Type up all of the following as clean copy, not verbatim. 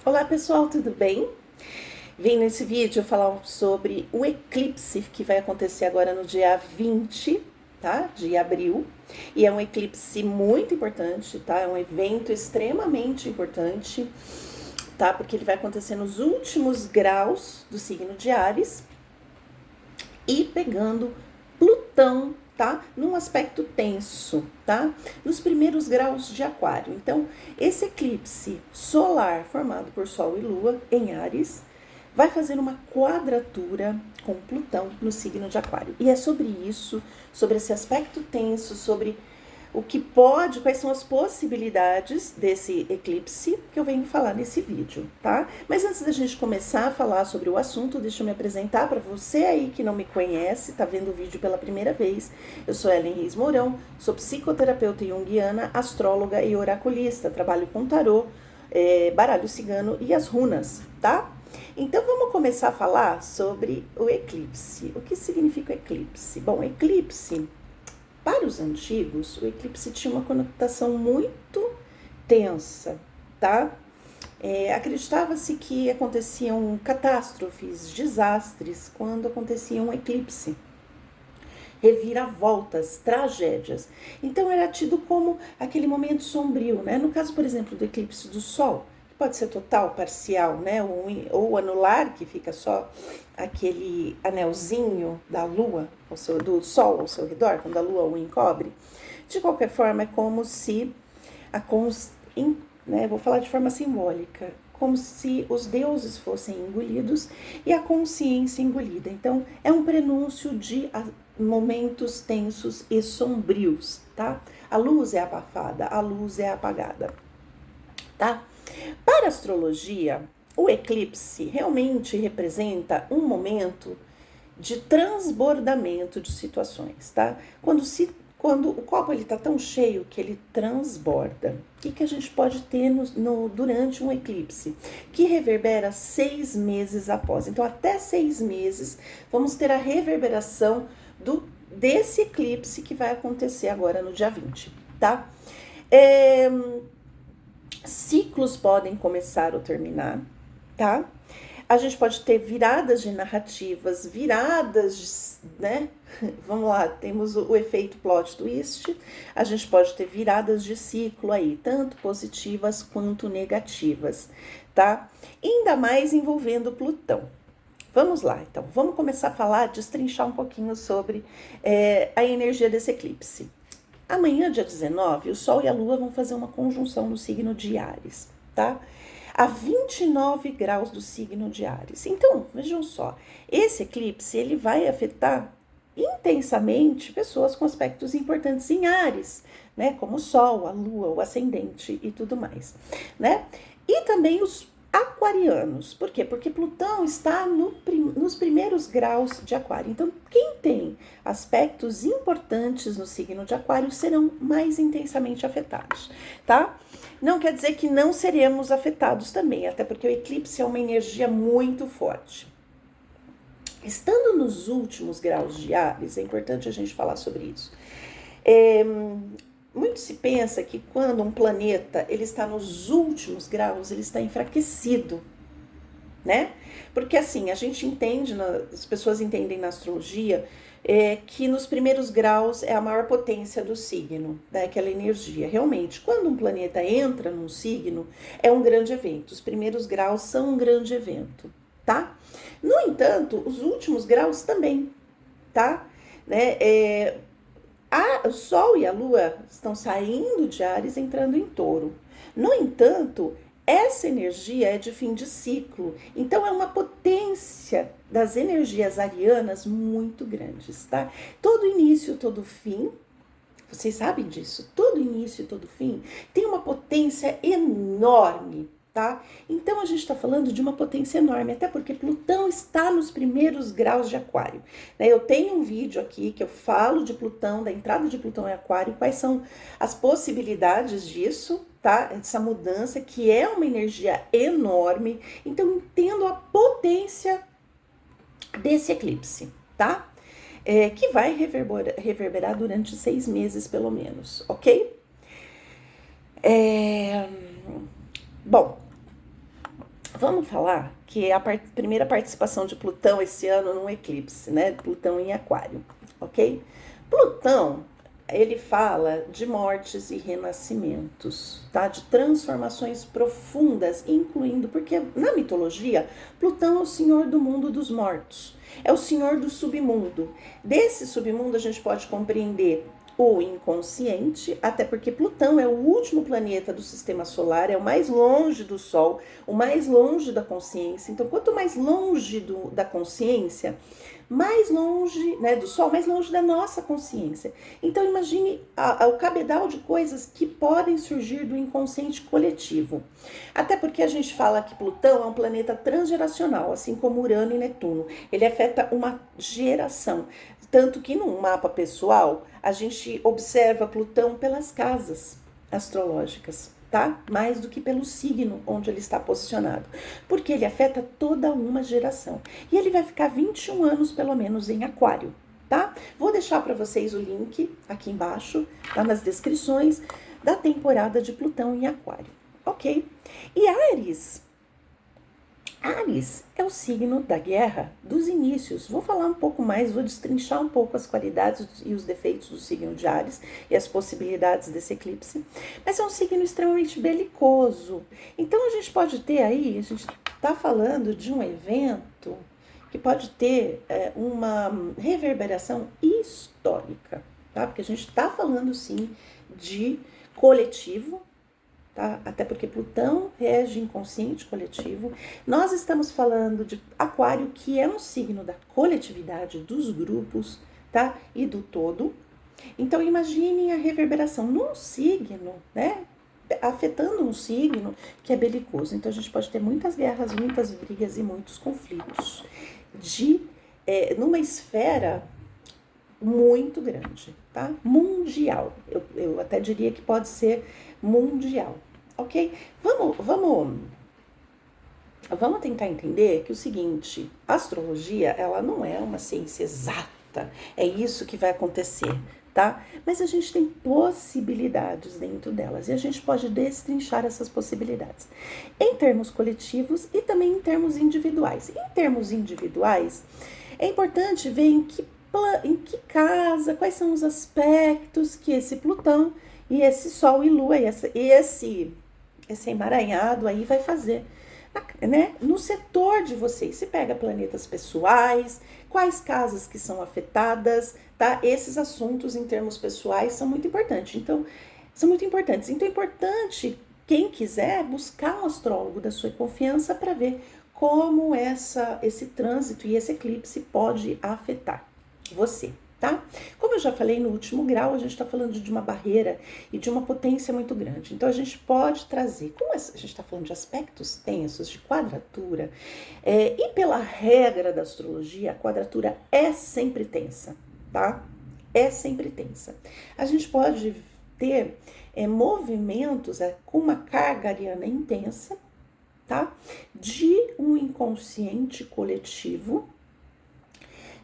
Olá pessoal, tudo bem? Vim nesse vídeo falar sobre o eclipse que vai acontecer agora no dia 20, tá? De abril. E é um eclipse muito importante, tá? É um evento extremamente importante, tá? Porque ele vai acontecer nos últimos graus do signo de Áries e pegando Plutão, tá? Num aspecto tenso, tá? Nos primeiros graus de Aquário. Então, esse eclipse solar formado por Sol e Lua em Áries vai fazer uma quadratura com Plutão no signo de Aquário. E é sobre isso, sobre esse aspecto tenso, sobre o que pode, quais são as possibilidades desse eclipse que eu venho falar nesse vídeo, tá? Mas antes da gente começar a falar sobre o assunto, deixa eu me apresentar para você aí que não me conhece, tá vendo o vídeo pela primeira vez. Eu sou Ellen Reis Mourão, sou psicoterapeuta junguiana, astróloga e oraculista, trabalho com tarô, baralho cigano e as runas, tá? Então vamos começar a falar sobre o eclipse. O que significa eclipse? Bom, eclipse, para os antigos, o eclipse tinha uma conotação muito tensa, tá? Acreditava-se que aconteciam catástrofes, desastres, quando acontecia um eclipse. Reviravoltas, tragédias. Então era tido como aquele momento sombrio, né? No caso, por exemplo, do eclipse do Sol, que pode ser total, parcial, né? Ou anular, que fica só aquele anelzinho da Lua, do Sol ao seu redor, quando a Lua o encobre. De qualquer forma, é como se vou falar de forma simbólica, como se os deuses fossem engolidos e a consciência engolida. Então, é um prenúncio de momentos tensos e sombrios, tá? A luz é abafada, a luz é apagada, tá? Para a astrologia, o eclipse realmente representa um momento de transbordamento de situações, tá? Quando o copo está tão cheio que ele transborda. O que a gente pode ter durante um eclipse? Que reverbera 6 meses após. Então, até 6 meses, vamos ter a reverberação desse eclipse que vai acontecer agora no dia 20, tá? Ciclos podem começar ou terminar, tá? A gente pode ter viradas de narrativas, né? Vamos lá, temos o efeito plot twist. A gente pode ter viradas de ciclo aí, tanto positivas quanto negativas, tá? Ainda mais envolvendo Plutão. Vamos lá, então. Vamos começar a falar, destrinchar um pouquinho sobre a energia desse eclipse. Amanhã, dia 19, o Sol e a Lua vão fazer uma conjunção no signo de Áries, tá? A 29 graus do signo de Áries. Então, vejam só, esse eclipse, ele vai afetar intensamente pessoas com aspectos importantes em Áries, né? Como o Sol, a Lua, o ascendente e tudo mais, né? E também os aquarianos. Por quê? Porque Plutão está nos primeiros graus de Aquário. Então, quem tem aspectos importantes no signo de Aquário serão mais intensamente afetados, tá? Não quer dizer que não seremos afetados também, até porque o eclipse é uma energia muito forte. Estando nos últimos graus de Áries, é importante a gente falar sobre isso. Muito se pensa que quando um planeta ele está nos últimos graus, ele está enfraquecido, né? Porque assim, a gente entende, as pessoas entendem na astrologia, que nos primeiros graus é a maior potência do signo, daquela energia. Realmente, quando um planeta entra num signo, é um grande evento. Os primeiros graus são um grande evento, tá? No entanto, os últimos graus também, tá? Né? O Sol e a Lua estão saindo de Áries, entrando em Touro. No entanto, essa energia é de fim de ciclo. Então, é uma potência das energias arianas muito grandes, tá? Todo início, todo fim, vocês sabem disso? Todo início e todo fim tem uma potência enorme, tá? Então, a gente está falando de uma potência enorme, até porque Plutão está nos primeiros graus de Aquário, né? Eu tenho um vídeo aqui que eu falo de Plutão, da entrada de Plutão em Aquário, quais são as possibilidades disso, tá? Essa mudança, que é uma energia enorme. Então, entendo a potência desse eclipse, tá? Que vai reverberar durante 6 meses, pelo menos, ok? Bom, Vamos falar que é a primeira participação de Plutão esse ano num eclipse, né? Plutão em Aquário, ok? Plutão, ele fala de mortes e renascimentos, tá? De transformações profundas, incluindo, porque na mitologia, Plutão é o senhor do mundo dos mortos, é o senhor do submundo. Desse submundo a gente pode compreender o inconsciente, até porque Plutão é o último planeta do sistema solar, é o mais longe do Sol, o mais longe da consciência. Então, quanto mais longe da consciência, mais longe, né, do Sol, mais longe da nossa consciência. Então, imagine o cabedal de coisas que podem surgir do inconsciente coletivo. Até porque a gente fala que Plutão é um planeta transgeracional, assim como Urano e Netuno. Ele afeta uma geração. Tanto que num mapa pessoal, a gente observa Plutão pelas casas astrológicas, tá? Mais do que pelo signo onde ele está posicionado. Porque ele afeta toda uma geração. E ele vai ficar 21 anos, pelo menos, em Aquário, tá? Vou deixar para vocês o link aqui embaixo, lá nas descrições, da temporada de Plutão em Aquário, ok? E Áries é o signo da guerra, dos inícios. Vou falar um pouco mais, vou destrinchar um pouco as qualidades e os defeitos do signo de Áries e as possibilidades desse eclipse. Mas é um signo extremamente belicoso. Então a gente pode ter aí, a gente está falando de um evento que pode ter uma reverberação histórica, tá? Porque a gente está falando sim de coletivo, tá? Até porque Plutão rege inconsciente coletivo. Nós estamos falando de Aquário, que é um signo da coletividade, dos grupos, tá? E do todo. Então imaginem a reverberação num signo, né? Afetando um signo que é belicoso. Então a gente pode ter muitas guerras, muitas brigas e muitos conflitos numa esfera muito grande, tá? Mundial. Eu até diria que pode ser mundial, ok? Vamos tentar entender que o seguinte, a astrologia, ela não é uma ciência exata, é isso que vai acontecer, tá? Mas a gente tem possibilidades dentro delas e a gente pode destrinchar essas possibilidades em termos coletivos e também em termos individuais. Em termos individuais, é importante ver em que casa, quais são os aspectos que esse Plutão e esse Sol e Lua e esse emaranhado aí vai fazer, né? No setor de vocês, se pega planetas pessoais, quais casas que são afetadas, tá? Esses assuntos em termos pessoais são muito importantes. Então, é importante, quem quiser, buscar um astrólogo da sua confiança para ver como esse trânsito e esse eclipse pode afetar você, tá? Como eu já falei no último grau, a gente está falando de uma barreira e de uma potência muito grande. Então, a gente pode trazer, como a gente está falando de aspectos tensos, de quadratura, e pela regra da astrologia, a quadratura é sempre tensa, tá? É sempre tensa. A gente pode ter movimentos com uma carga ariana intensa, tá? De um inconsciente coletivo,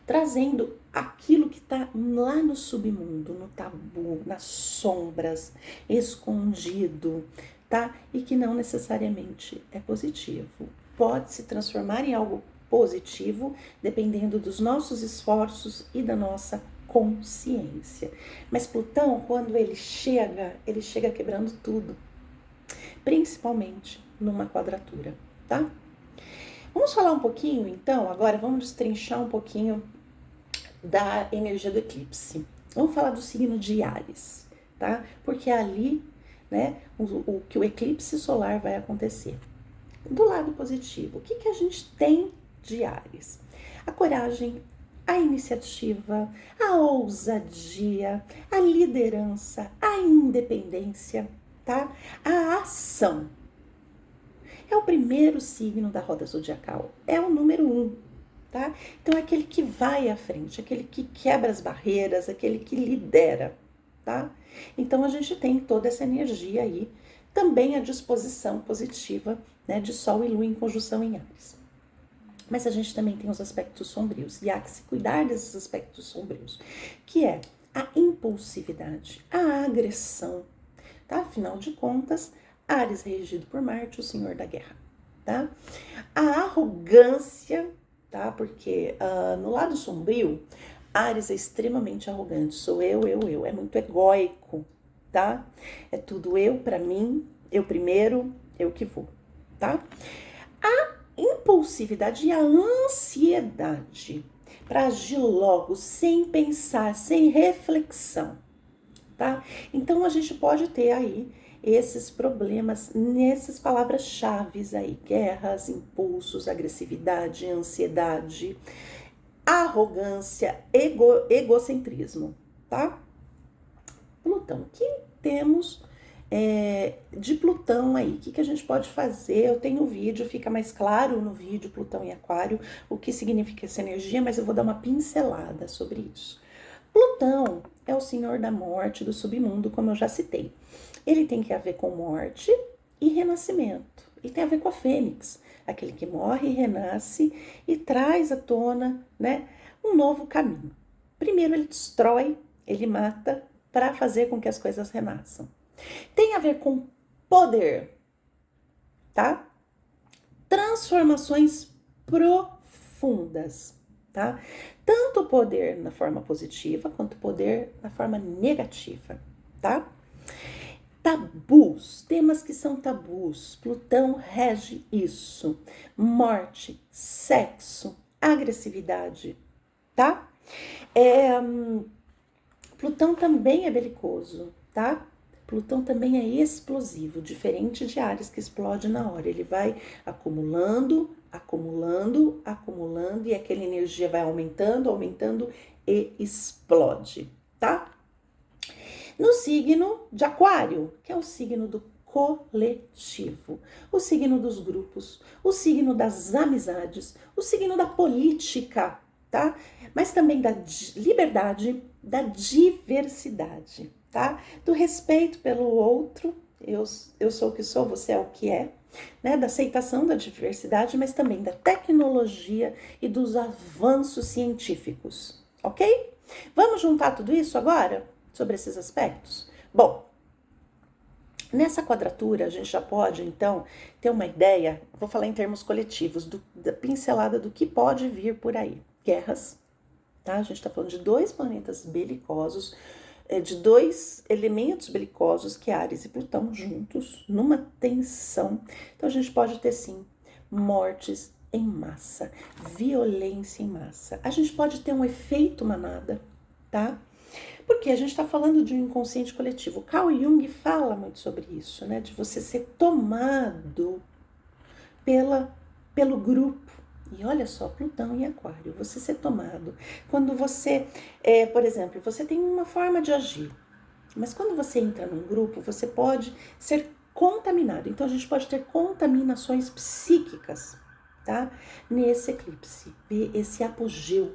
trazendo aquilo que está lá no submundo, no tabu, nas sombras, escondido, tá? E que não necessariamente é positivo. Pode se transformar em algo positivo, dependendo dos nossos esforços e da nossa consciência. Mas Plutão, quando ele chega quebrando tudo, principalmente numa quadratura, tá? Vamos falar um pouquinho, então, agora vamos destrinchar um pouquinho da energia do eclipse. Vamos falar do signo de Áries, tá? Porque é ali, né, que o eclipse solar vai acontecer. Do lado positivo, o que a gente tem de Áries? A coragem, a iniciativa, a ousadia, a liderança, a independência, tá? A ação. É o primeiro signo da roda zodiacal, é o número 1, tá? Então é aquele que vai à frente, aquele que quebra as barreiras, aquele que lidera, tá? Então a gente tem toda essa energia aí, também a disposição positiva, né, de Sol e Lua em conjunção em Áries. Mas a gente também tem os aspectos sombrios, e há que se cuidar desses aspectos sombrios, que é a impulsividade, a agressão, tá? Afinal de contas, Áries regido por Marte, o senhor da guerra, tá? A arrogância, tá? Porque no lado sombrio, Áries é extremamente arrogante. Sou eu. É muito egóico, tá? É tudo eu pra mim, eu primeiro, eu que vou, tá? A impulsividade e a ansiedade para agir logo, sem pensar, sem reflexão, tá? Então a gente pode ter aí esses problemas nessas palavras-chave aí: guerras, impulsos, agressividade, ansiedade, arrogância, egocentrismo, tá? Plutão, que temos de Plutão aí? O que a gente pode fazer? Eu tenho um vídeo, fica mais claro no vídeo Plutão em Aquário, o que significa essa energia, mas eu vou dar uma pincelada sobre isso. Plutão é o senhor da morte, do submundo, como eu já citei. Ele tem que ver com morte e renascimento. Ele tem a ver com a fênix, aquele que morre e renasce e traz à tona, né, um novo caminho. Primeiro ele destrói, ele mata, para fazer com que as coisas renasçam. Tem a ver com poder, tá? Transformações profundas, tá? Tanto poder na forma positiva quanto poder na forma negativa, tá? Tabus, temas que são tabus. Plutão rege isso. Morte, sexo, agressividade, tá? Plutão também é belicoso, tá? Plutão também é explosivo, diferente de Áries que explode na hora. Ele vai acumulando, e aquela energia vai aumentando e explode, tá? No signo de Aquário, que é o signo do coletivo, o signo dos grupos, o signo das amizades, o signo da política, tá? Mas também da liberdade, da diversidade, tá? Do respeito pelo outro, eu sou o que sou, você é o que é, né? Da aceitação da diversidade, mas também da tecnologia e dos avanços científicos, ok? Vamos juntar tudo isso agora sobre esses aspectos? Bom, nessa quadratura a gente já pode então ter uma ideia, vou falar em termos coletivos, da pincelada do que pode vir por aí. Guerras, tá? A gente está falando de dois planetas belicosos, de dois elementos belicosos, que é Áries e Plutão, juntos, numa tensão. Então a gente pode ter sim mortes em massa, violência em massa. A gente pode ter um efeito manada, tá? Porque a gente está falando de um inconsciente coletivo. Carl Jung fala muito sobre isso, né? De você ser tomado pelo grupo. E olha só, Plutão em Aquário, você ser tomado. Quando você, por exemplo, você tem uma forma de agir, mas quando você entra num grupo, você pode ser contaminado. Então a gente pode ter contaminações psíquicas, tá? Nesse eclipse, esse apogeu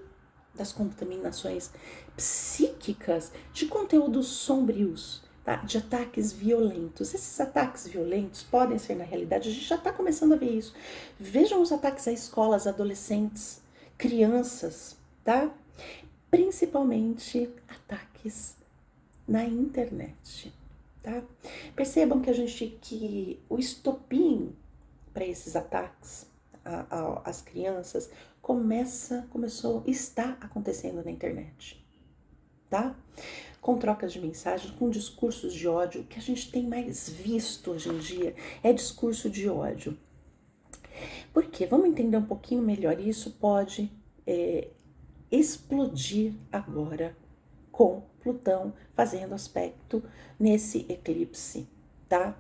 das contaminações psíquicas de conteúdos sombrios, tá? De ataques violentos. Esses ataques violentos podem ser, na realidade, a gente já está começando a ver isso. Vejam os ataques a escolas, adolescentes, crianças, tá? Principalmente ataques na internet, tá? Percebam que o estopim para esses ataques às crianças está acontecendo na internet, tá? Com trocas de mensagens, com discursos de ódio. O que a gente tem mais visto hoje em dia é discurso de ódio. Por quê? Vamos entender um pouquinho melhor. Isso pode explodir agora com Plutão fazendo aspecto nesse eclipse, tá?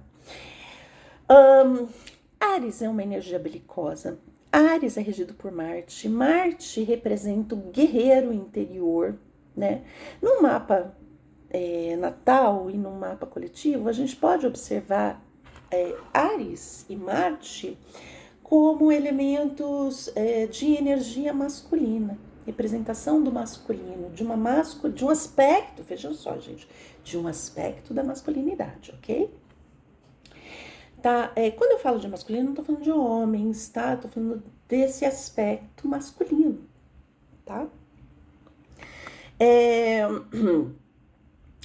Áries é uma energia belicosa. Áries é regido por Marte. Marte representa o guerreiro interior, né? No mapa natal e no mapa coletivo, a gente pode observar Áries e Marte como elementos de energia masculina, representação do masculino, de um aspecto, vejam só, gente, de um aspecto da masculinidade, ok? Tá? Quando eu falo de masculino, não tô falando de homens, tá? Tô falando desse aspecto masculino, tá?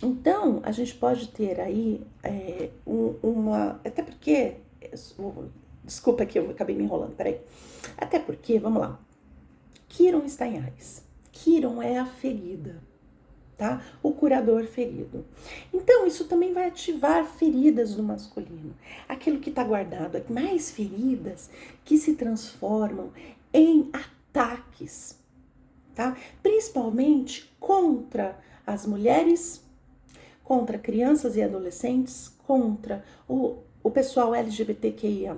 Então, a gente pode ter aí até porque Desculpa que eu acabei me enrolando, peraí. Até porque, vamos lá, Quirón está em Áries. Quirón é a ferida, tá? O curador ferido. Então, isso também vai ativar feridas do masculino. Aquilo que está guardado, mais feridas que se transformam em ataques, tá? Principalmente contra as mulheres, contra crianças e adolescentes, contra o pessoal LGBTQIA+,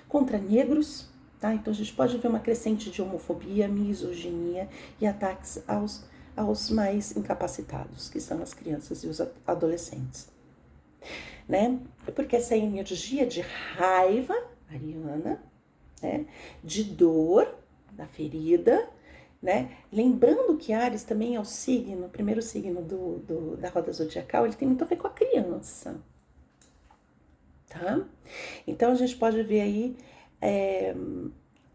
contra negros, tá? Então a gente pode ver uma crescente de homofobia, misoginia e ataques aos mais incapacitados, que são as crianças e os adolescentes, né? Porque essa energia de raiva ariana, né? De dor, da ferida, né? Lembrando que Áries também é o signo, o primeiro signo da roda zodiacal, ele tem muito a ver com a criança, tá? Então a gente pode ver aí,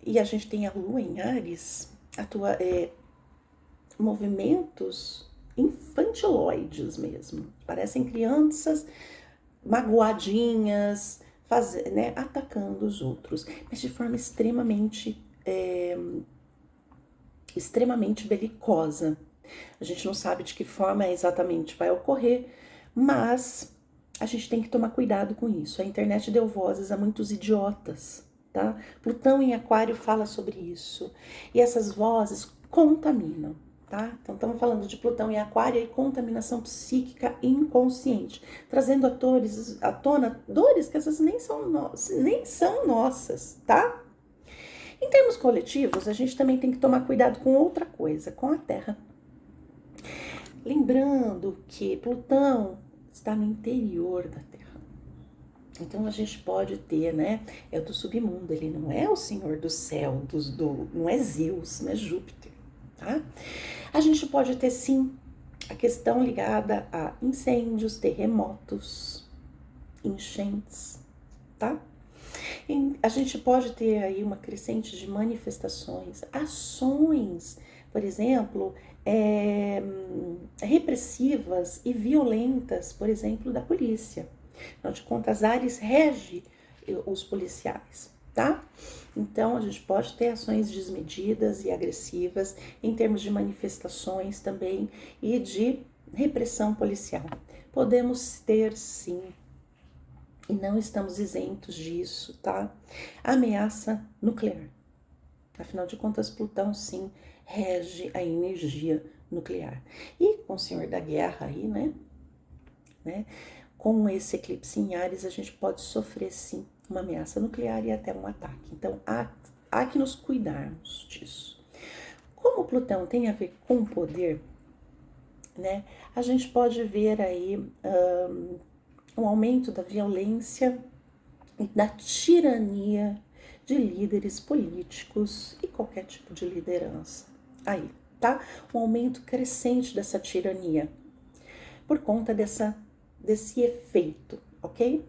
e a gente tem a lua em Áries, movimentos infantiloides mesmo, parecem crianças magoadinhas, né, atacando os outros, mas de forma extremamente belicosa. A gente não sabe de que forma exatamente vai ocorrer, mas a gente tem que tomar cuidado com isso. A internet deu vozes a muitos idiotas, tá? Plutão em Aquário fala sobre isso. E essas vozes contaminam, tá? Então estamos falando de Plutão em Aquário e contaminação psíquica inconsciente, trazendo à tona dores que essas nem são nossas, tá? Em termos coletivos, a gente também tem que tomar cuidado com outra coisa, com a Terra. Lembrando que Plutão está no interior da Terra. Então a gente pode ter, né? É do submundo, ele não é o senhor do céu, não é Zeus, não é Júpiter, tá? A gente pode ter sim a questão ligada a incêndios, terremotos, enchentes, tá? A gente pode ter aí uma crescente de manifestações, ações, por exemplo, repressivas e violentas, por exemplo, da polícia. Afinal de contas, Áries rege os policiais, tá? Então, a gente pode ter ações desmedidas e agressivas em termos de manifestações também e de repressão policial. Podemos ter, sim, e não estamos isentos disso, tá? Ameaça nuclear. Afinal de contas, Plutão, sim, rege a energia nuclear. E com o Senhor da Guerra aí, né? Com esse eclipse em Áries, a gente pode sofrer, sim, uma ameaça nuclear e até um ataque. Então, há que nos cuidarmos disso. Como Plutão tem a ver com poder, né? A gente pode ver aí um aumento da violência e da tirania de líderes políticos e qualquer tipo de liderança. Aí, tá? Um aumento crescente dessa tirania por conta desse efeito, ok?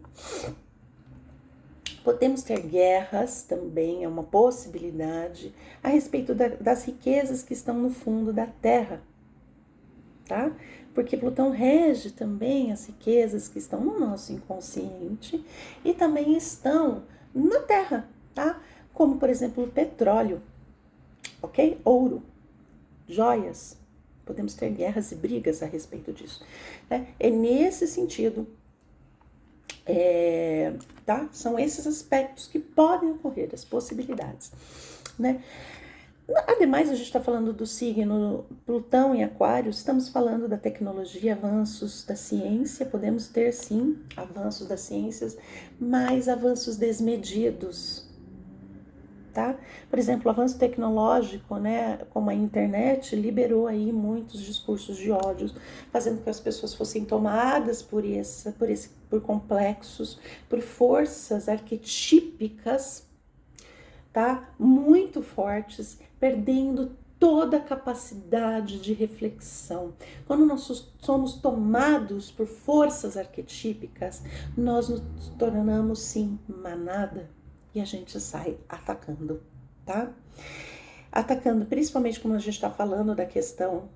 Podemos ter guerras também, é uma possibilidade, a respeito das riquezas que estão no fundo da Terra, tá? Porque Plutão rege também as riquezas que estão no nosso inconsciente e também estão na Terra, tá? Como, por exemplo, o petróleo, ok? Ouro, joias. Podemos ter guerras e brigas a respeito disso, né? É nesse sentido, tá? São esses aspectos que podem ocorrer, as possibilidades, né? Ademais, a gente está falando do signo Plutão em Aquário, estamos falando da tecnologia, avanços da ciência, podemos ter sim avanços das ciências, mas avanços desmedidos, tá? Por exemplo, o avanço tecnológico, né, como a internet, liberou aí muitos discursos de ódio, fazendo com que as pessoas fossem tomadas por complexos, por forças arquetípicas, tá? Muito fortes, perdendo toda a capacidade de reflexão. Quando nós somos tomados por forças arquetípicas, nós nos tornamos, sim, manada e a gente sai atacando, tá? Atacando, principalmente como a gente está falando da questão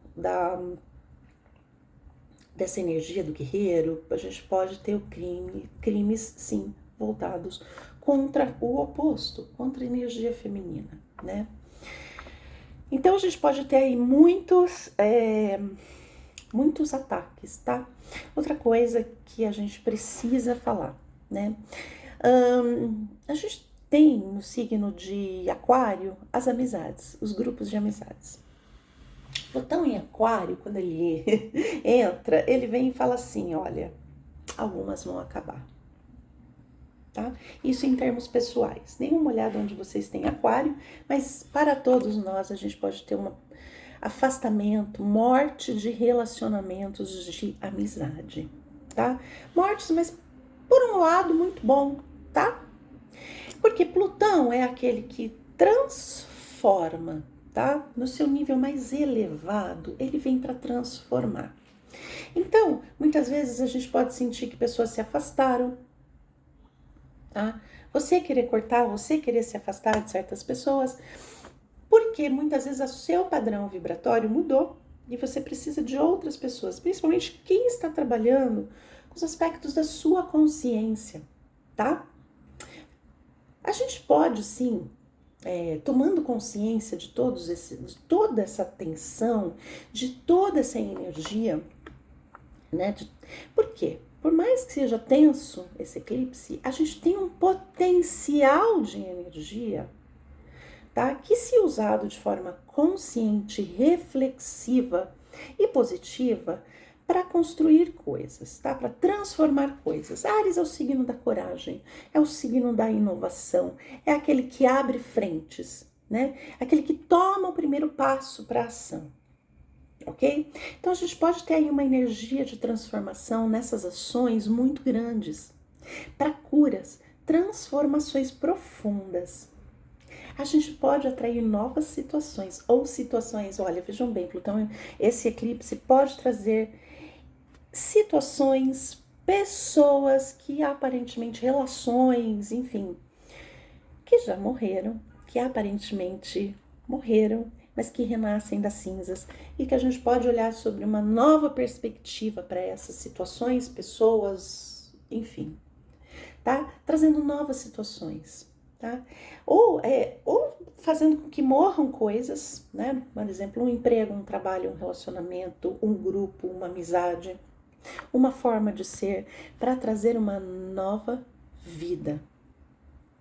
dessa energia do guerreiro, a gente pode ter crimes, sim, voltados contra o oposto, contra a energia feminina, né? Então a gente pode ter aí muitos ataques, tá? Outra coisa que a gente precisa falar, né? A gente tem no signo de Aquário as amizades, os grupos de amizades. Plutão em Aquário, quando ele entra, ele vem e fala assim, olha, algumas vão acabar, tá? Isso em termos pessoais. Nenhuma olhada onde vocês têm Aquário, mas para todos nós a gente pode ter um afastamento, morte de relacionamentos de amizade, tá? Mortes, mas por um lado muito bom, tá? Porque Plutão é aquele que transforma, tá? No seu nível mais elevado, ele vem para transformar. Então, muitas vezes a gente pode sentir que pessoas se afastaram, tá? Você querer cortar, você querer se afastar de certas pessoas, porque muitas vezes o seu padrão vibratório mudou e você precisa de outras pessoas, principalmente quem está trabalhando com os aspectos da sua consciência, tá? A gente pode, sim, tomando consciência de de toda essa tensão, de toda essa energia, né? Por quê? Por mais que seja tenso esse eclipse, a gente tem um potencial de energia, tá? Que, se usado de forma consciente, reflexiva e positiva, para construir coisas, tá? Para transformar coisas. Áries é o signo da coragem, é o signo da inovação, é aquele que abre frentes, né? Aquele que toma o primeiro passo para a ação. Ok? Então a gente pode ter aí uma energia de transformação nessas ações muito grandes, para curas, transformações profundas. A gente pode atrair novas situações, ou situações, olha, vejam bem, Plutão, esse eclipse pode trazer situações, pessoas que aparentemente, relações, enfim, que já morreram, que aparentemente morreram, mas que renascem das cinzas, e que a gente pode olhar sobre uma nova perspectiva para essas situações, pessoas, enfim, tá? Trazendo novas situações, tá? Ou fazendo com que morram coisas, né? Por exemplo, um emprego, um trabalho, um relacionamento, um grupo, uma amizade, uma forma de ser, para trazer uma nova vida,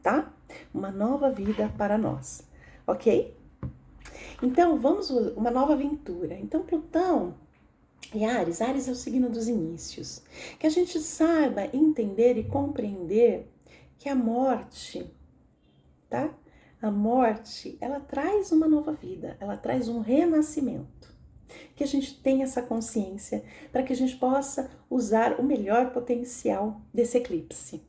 tá? Uma nova vida para nós, ok? Então, vamos, uma nova aventura. Então, Plutão e Áries é o signo dos inícios. Que a gente saiba entender e compreender que a morte, tá? A morte, ela traz uma nova vida, ela traz um renascimento. Que a gente tenha essa consciência para que a gente possa usar o melhor potencial desse eclipse.